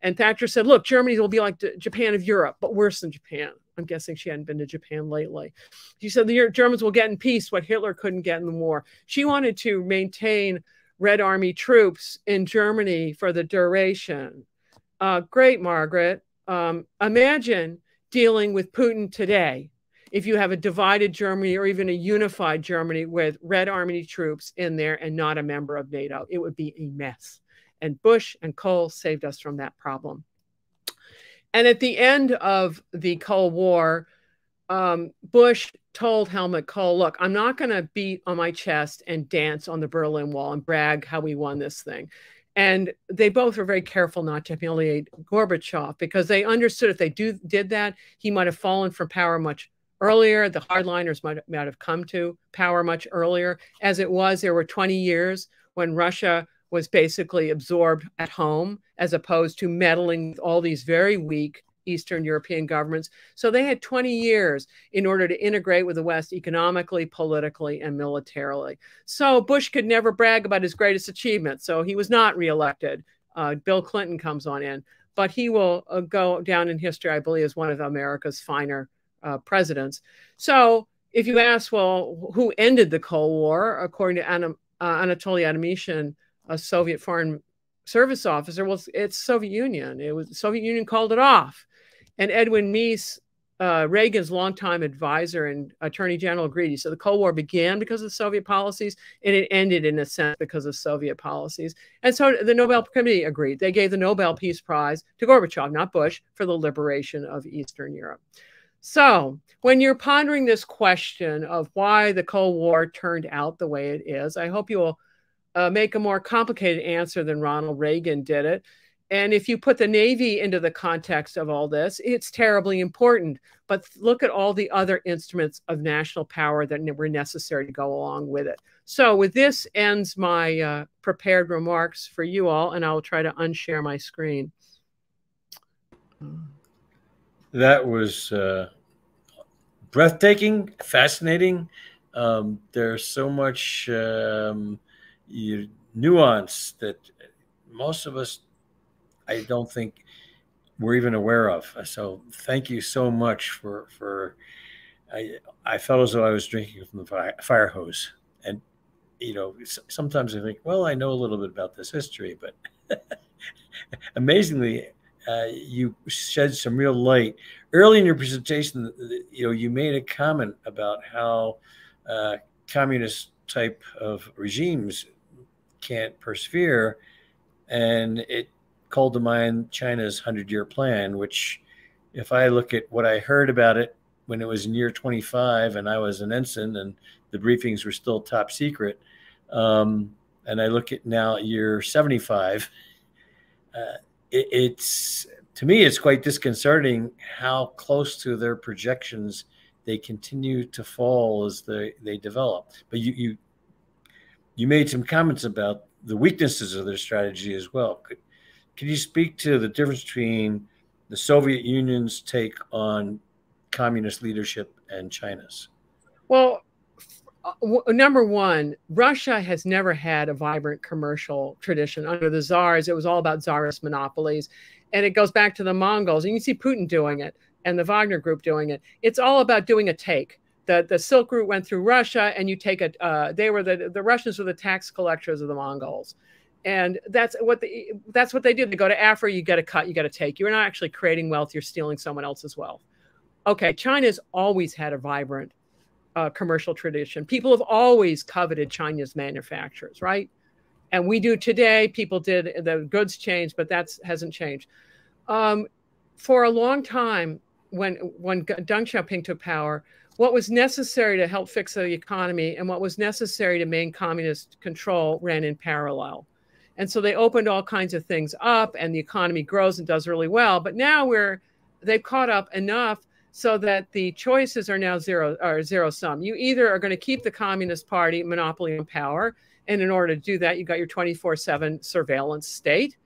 And Thatcher said, look, Germany will be like Japan of Europe, but worse than Japan. I'm guessing she hadn't been to Japan lately. She said the Germans will get in peace what Hitler couldn't get in the war. She wanted to maintain Red Army troops in Germany for the duration. Great, Margaret. Imagine dealing with Putin today if you have a divided Germany or even a unified Germany with Red Army troops in there and not a member of NATO. It would be a mess. And Bush and Kohl saved us from that problem. And at the end of the Cold War, Bush told Helmut Kohl, look, I'm not going to beat on my chest and dance on the Berlin Wall and brag how we won this thing. And they both were very careful not to humiliate Gorbachev because they understood if they did that, he might have fallen from power much earlier. The hardliners might have come to power much earlier. As it was, there were 20 years when Russia was basically absorbed at home as opposed to meddling with all these very weak Eastern European governments. So they had 20 years in order to integrate with the West economically, politically, and militarily. So Bush could never brag about his greatest achievement. So he was not reelected. Bill Clinton comes on in, but he will go down in history, I believe, as one of America's finer presidents. So if you ask, well, who ended the Cold War, according to Anatoly Adamyshin, a Soviet foreign service officer, well, it's Soviet Union. The Soviet Union called it off. And Edwin Meese, Reagan's longtime advisor and attorney general, agreed. He said the Cold War began because of Soviet policies, and it ended in a sense because of Soviet policies. And so the Nobel Committee agreed. They gave the Nobel Peace Prize to Gorbachev, not Bush, for the liberation of Eastern Europe. So when you're pondering this question of why the Cold War turned out the way it is, I hope you will make a more complicated answer than Ronald Reagan did it. And if you put the Navy into the context of all this, it's terribly important. But look at all the other instruments of national power that were necessary to go along with it. So with this ends my prepared remarks for you all, and I'll try to unshare my screen. That was breathtaking, fascinating. There's so much nuance that most of us, I don't think we're even aware of. So thank you so much for I felt as though I was drinking from the fire hose. And, you know, sometimes I think, well, I know a little bit about this history, but amazingly, you shed some real light. Early in your presentation, you know, you made a comment about how communist type of regimes can't persevere, and it called to mind China's 100-year plan, which, if I look at what I heard about it when it was in year 25 and I was an ensign and the briefings were still top secret, and I look at now year 75, it's, to me, it's quite disconcerting how close to their projections they continue to fall as they develop. But you made some comments about the weaknesses of their strategy as well. Can you speak to the difference between the Soviet Union's take on communist leadership and China's? Well, number one, Russia has never had a vibrant commercial tradition. Under the czars, it was all about czarist monopolies. And it goes back to the Mongols. And you can see Putin doing it and the Wagner Group doing it. It's all about doing a take. The Silk Route went through Russia, and you take it. The Russians were the tax collectors of the Mongols. And that's what they do. They go to Africa, you get a cut, you get a take. You're not actually creating wealth, you're stealing someone else's wealth. Okay, China's always had a vibrant commercial tradition. People have always coveted China's manufacturers, right? And we do today. People did, the goods changed, but that hasn't changed. For a long time, when Deng Xiaoping took power, what was necessary to help fix the economy and what was necessary to maintain communist control ran in parallel. And so they opened all kinds of things up, and the economy grows and does really well. But now they've caught up enough so that the choices are now zero sum. You either are going to keep the Communist Party monopoly on power, and in order to do that, you got your 24/7 surveillance state,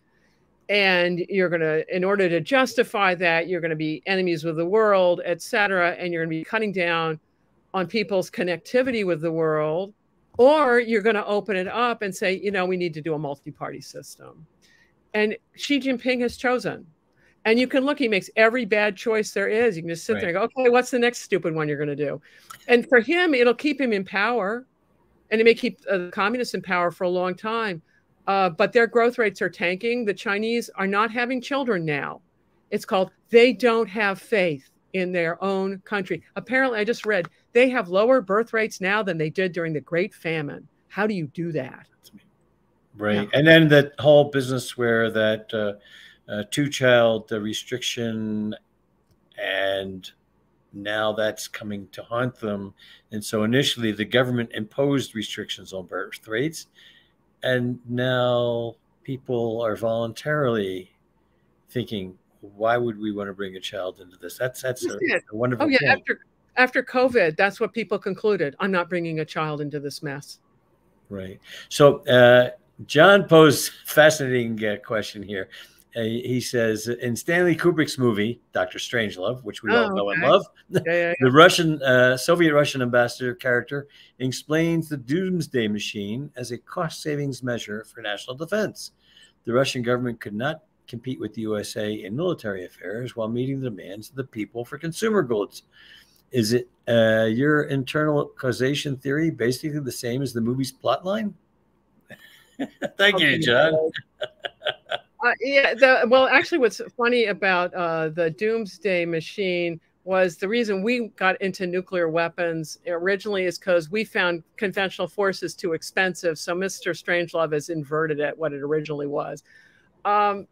And you're going to, in order to justify that, you're going to be enemies with the world, et cetera. And you're going to be cutting down on people's connectivity with the world, or you're going to open it up and say, you know, we need to do a multi-party system. And Xi Jinping has chosen. And you can look, he makes every bad choice there is. You can just sit there and go, okay, what's the next stupid one you're going to do? And for him, it'll keep him in power. And it may keep the communists in power for a long time. But their growth rates are tanking. The Chinese are not having children now. It's called they don't have faith in their own country. Apparently, I just read they have lower birth rates now than they did during the Great Famine. How do you do that? Right. Yeah. And then that whole business where that two-child restriction, and now that's coming to haunt them. And so initially the government imposed restrictions on birth rates, and now people are voluntarily thinking, why would we want to bring a child into this? That's a wonderful point. After COVID, that's what people concluded. I'm not bringing a child into this mess. Right. So John posed a fascinating question here. He says, in Stanley Kubrick's movie, Dr. Strangelove, which we all know and love, the Soviet-Russian ambassador character explains the doomsday machine as a cost savings measure for national defense. The Russian government could not compete with the USA in military affairs while meeting the demands of the people for consumer goods. Is it your internal causation theory basically the same as the movie's plotline? Thank you, John. Well, actually, what's funny about the doomsday machine was the reason we got into nuclear weapons originally is because we found conventional forces too expensive. So Mr. Strangelove has inverted it, what it originally was. Of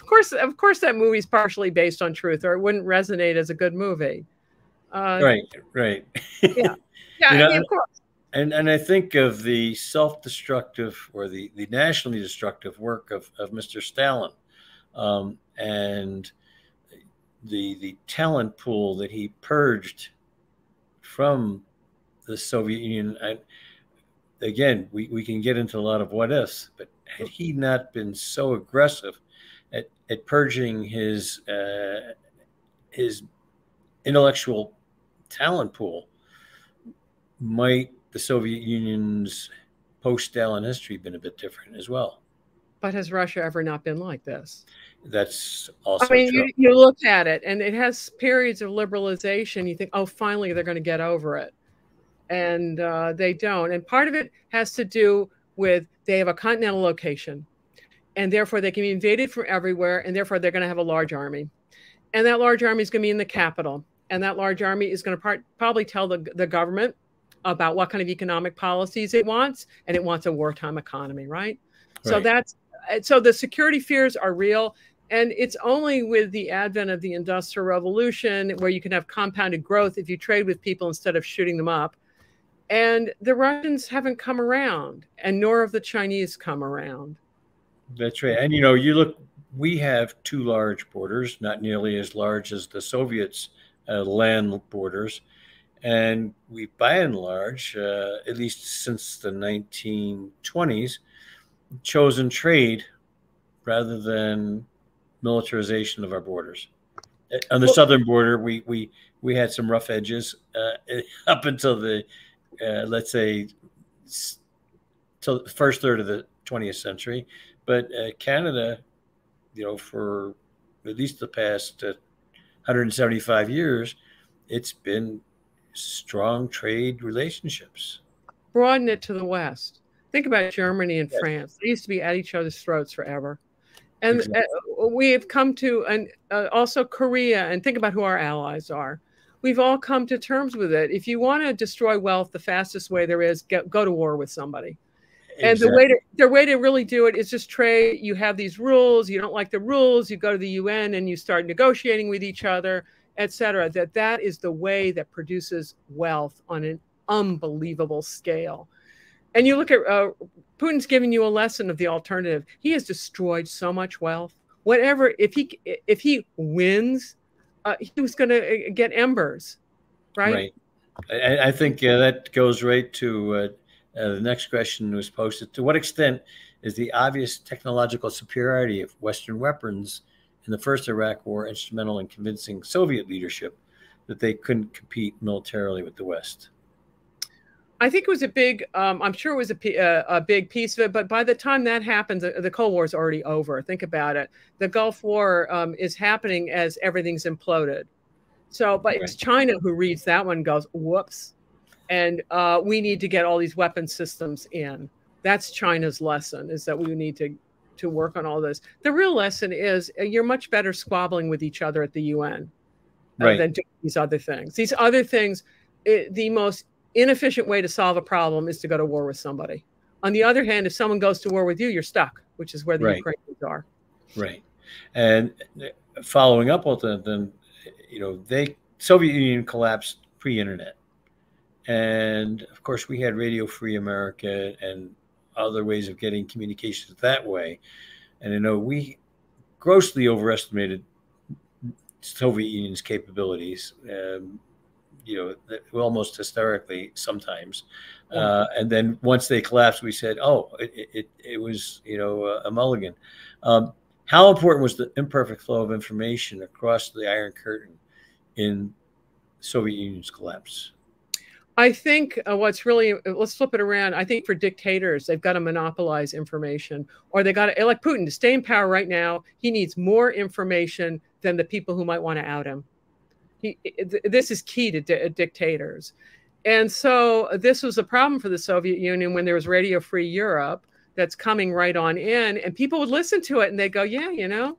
course, that movie's partially based on truth, or it wouldn't resonate as a good movie. Right. Yeah, I mean, of course. And I think of the self-destructive or the nationally destructive work of Mr. Stalin, and the talent pool that he purged from the Soviet Union. Again, we can get into a lot of what ifs, but had he not been so aggressive at purging his intellectual talent pool, might the Soviet Union's post-Stalin history been a bit different as well? But has Russia ever not been like this? That's also I mean, true. you look at it, and it has periods of liberalization. You think, oh, finally, they're going to get over it. And they don't. And part of it has to do with they have a continental location, and therefore they can be invaded from everywhere, and therefore they're going to have a large army. And that large army is going to be in the capital. And that large army is going to probably tell the government about what kind of economic policies it wants, and it wants a wartime economy, right? So so the security fears are real, and it's only with the advent of the Industrial Revolution where you can have compounded growth if you trade with people instead of shooting them up. And the Russians haven't come around, and nor have the Chinese come around. That's right. And you look, we have two large borders, not nearly as large as the Soviets' land borders. And we, by and large, at least since the 1920s, chosen trade rather than militarization of our borders. On the southern border, we had some rough edges up until the, let's say, till the first third of the 20th century. But Canada, for at least the past 175 years, it's been strong trade relationships. Broaden it to the West. Think about Germany and France. They used to be at each other's throats forever. And we have come to, and also Korea, and think about who our allies are. We've all come to terms with it. If you want to destroy wealth, the fastest way there is go to war with somebody. And the way to really do it is just trade. You have these rules. You don't like the rules. You go to the UN and you start negotiating with each other, et cetera. That is the way that produces wealth on an unbelievable scale. And you look at Putin's giving you a lesson of the alternative. He has destroyed so much wealth. Whatever, if he wins, he was going to get embers, right? I think that goes right to the next question was posted. To what extent is the obvious technological superiority of Western weapons in the first Iraq War instrumental in convincing Soviet leadership that they couldn't compete militarily with the West? I think it was a big, I'm sure it was a big piece of it, but by the time that happens, the Cold War is already over. Think about it. The Gulf War is happening as everything's imploded. So, but it's China who reads that one and goes, whoops. And we need to get all these weapon systems in. That's China's lesson, is that we need to work on all this. The real lesson is you're much better squabbling with each other at the UN than doing these other things. These other things, the most inefficient way to solve a problem is to go to war with somebody. On the other hand, if someone goes to war with you, you're stuck, which is where the Ukrainians are. Right. And following up with that, then, Soviet Union collapsed pre-internet. And of course, we had Radio Free America and other ways of getting communications that way. And we grossly overestimated Soviet Union's capabilities. Almost hysterically sometimes. And then once they collapsed, we said, oh, it was, a mulligan. How important was the imperfect flow of information across the Iron Curtain in Soviet Union's collapse? I think what's really, let's flip it around. I think for dictators, they've got to monopolize information, or they got to, like Putin, to stay in power right now, he needs more information than the people who might want to out him. This is key to dictators. And so this was a problem for the Soviet Union when there was Radio Free Europe that's coming right on in, and people would listen to it and they go, yeah,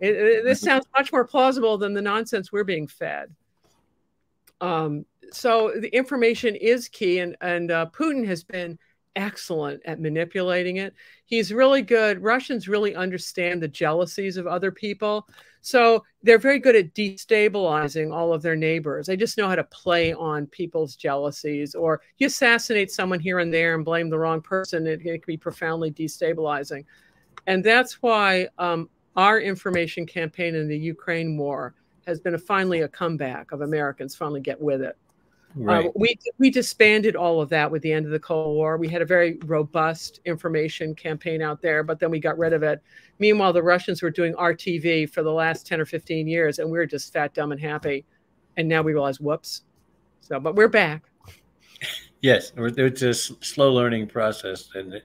this sounds much more plausible than the nonsense we're being fed. So the information is key, and Putin has been excellent at manipulating it. He's really good. Russians really understand the jealousies of other people. So they're very good at destabilizing all of their neighbors. They just know how to play on people's jealousies, or you assassinate someone here and there and blame the wrong person. It can be profoundly destabilizing. And that's why our information campaign in the Ukraine war has been finally a comeback of Americans finally get with it. Right. We disbanded all of that with the end of the Cold War. We had a very robust information campaign out there, but then we got rid of it. Meanwhile, the Russians were doing RTV for the last 10 or 15 years, and we were just fat, dumb, and happy. And now we realize, whoops. So, but we're back. Yes, it's a slow learning process. And,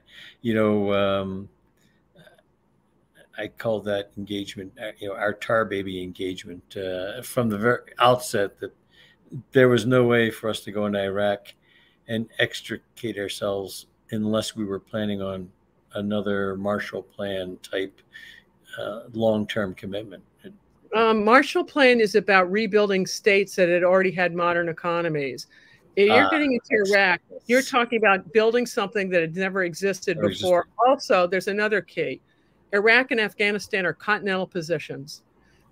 I call that engagement, our tar baby engagement from the very outset, that there was no way for us to go into Iraq and extricate ourselves unless we were planning on another Marshall Plan type long-term commitment. Marshall Plan is about rebuilding states that had already had modern economies. If you're getting into Iraq, you're talking about building something that had never existed before. Also, there's another key. Iraq and Afghanistan are continental positions.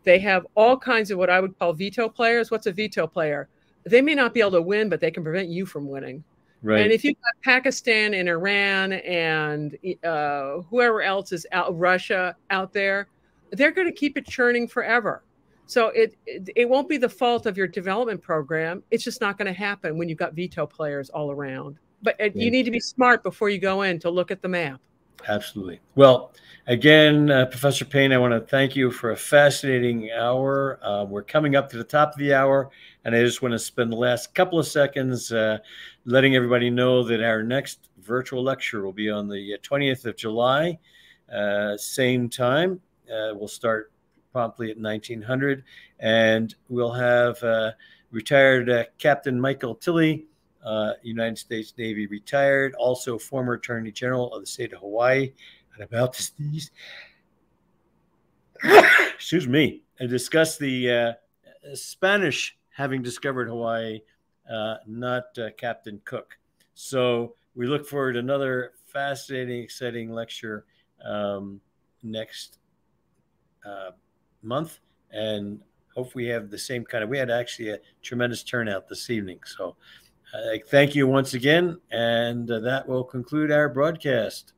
They have all kinds of what I would call veto players. What's a veto player? They may not be able to win, but they can prevent you from winning. Right. And if you've got Pakistan and Iran and whoever else is out, Russia out there, they're going to keep it churning forever. So it won't be the fault of your development program. It's just not going to happen when you've got veto players all around. But you need to be smart before you go in to look at the map. Absolutely. Well, again, Professor Paine, I want to thank you for a fascinating hour. We're coming up to the top of the hour, and I just want to spend the last couple of seconds letting everybody know that our next virtual lecture will be on the 20th of July, same time. We'll start promptly at 1900, and we'll have retired Captain Michael Tilley, United States Navy retired, also former Attorney General of the state of Hawaii. And about to sneeze. Excuse me. And discuss the Spanish having discovered Hawaii, not Captain Cook. So we look forward to another fascinating, exciting lecture next month, and hope we have the same kind of. We had actually a tremendous turnout this evening. So thank you once again, and that will conclude our broadcast.